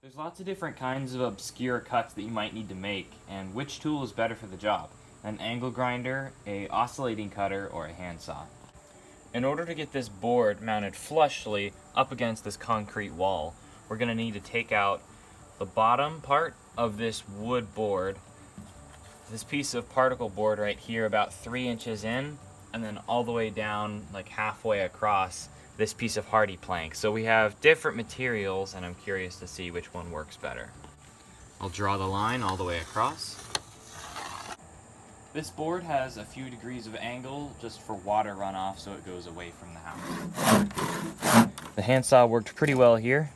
There's lots of different kinds of obscure cuts that you might need to make, and which tool is better for the job? An angle grinder, a oscillating cutter, or a handsaw? In order to get this board mounted flushly up against this concrete wall, we're going to need to take out the bottom part of this wood board, this piece of particle board right here about 3 inches in, and then all the way down like halfway across this piece of hardy plank. So we have different materials, and I'm curious to see which one works better. I'll draw the line all the way across. This board has a few degrees of angle just for water runoff so it goes away from the house. The handsaw worked pretty well here.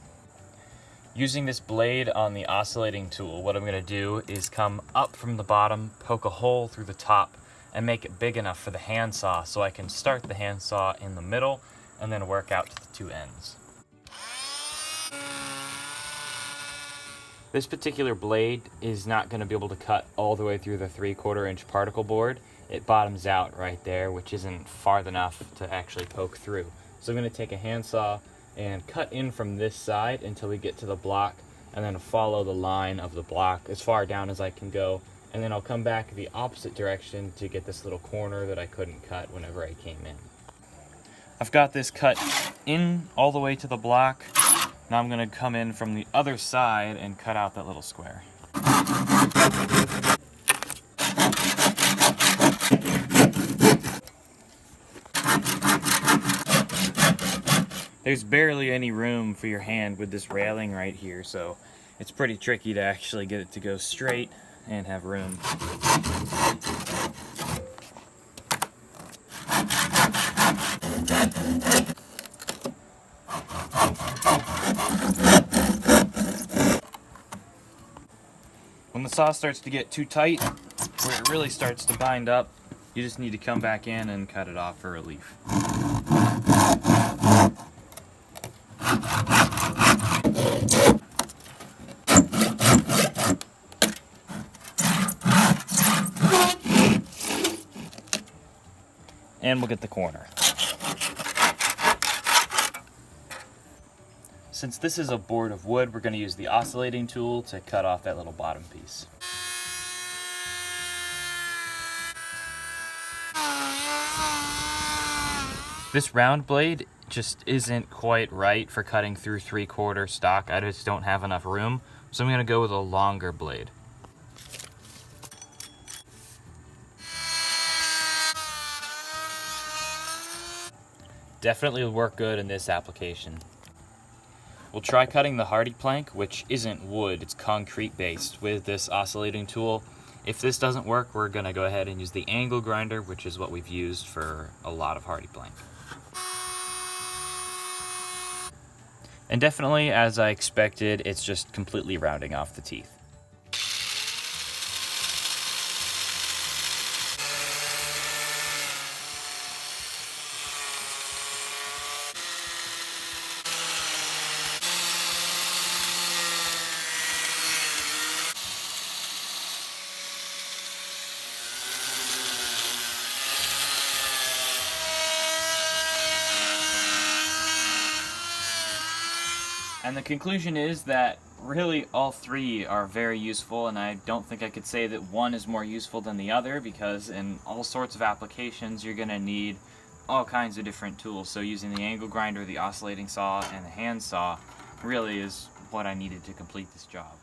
Using this blade on the oscillating tool, what I'm going to do is come up from the bottom, poke a hole through the top, and make it big enough for the handsaw so I can start the handsaw in the middle and then work out to the two ends. This particular blade is not going to be able to cut all the way through the 3/4 inch particle board. It bottoms out right there, which isn't far enough to actually poke through. So I'm going to take a handsaw and cut in from this side until we get to the block, and then follow the line of the block as far down as I can go, and then I'll come back the opposite direction to get this little corner that I couldn't cut whenever I came in. I've got this cut in all the way to the block. Now I'm going to come in from the other side and cut out that little square. There's barely any room for your hand with this railing right here, so it's pretty tricky to actually get it to go straight and have room. When the saw starts to get too tight, where it really starts to bind up, you just need to come back in and cut it off for relief. And we'll get the corner. Since this is a board of wood, we're going to use the oscillating tool to cut off that little bottom piece. This round blade just isn't quite right for cutting through 3/4 stock. I just don't have enough room, so I'm going to go with a longer blade. Definitely will work good in this application. We'll try cutting the hardy plank, which isn't wood, it's concrete based, with this oscillating tool. If this doesn't work, we're going to go ahead and use the angle grinder, which is what we've used for a lot of hardy plank. And definitely, as I expected, it's just completely rounding off the teeth. And the conclusion is that really all three are very useful, and I don't think I could say that one is more useful than the other, because in all sorts of applications you're going to need all kinds of different tools. So using the angle grinder, the oscillating saw, and the hand saw really is what I needed to complete this job.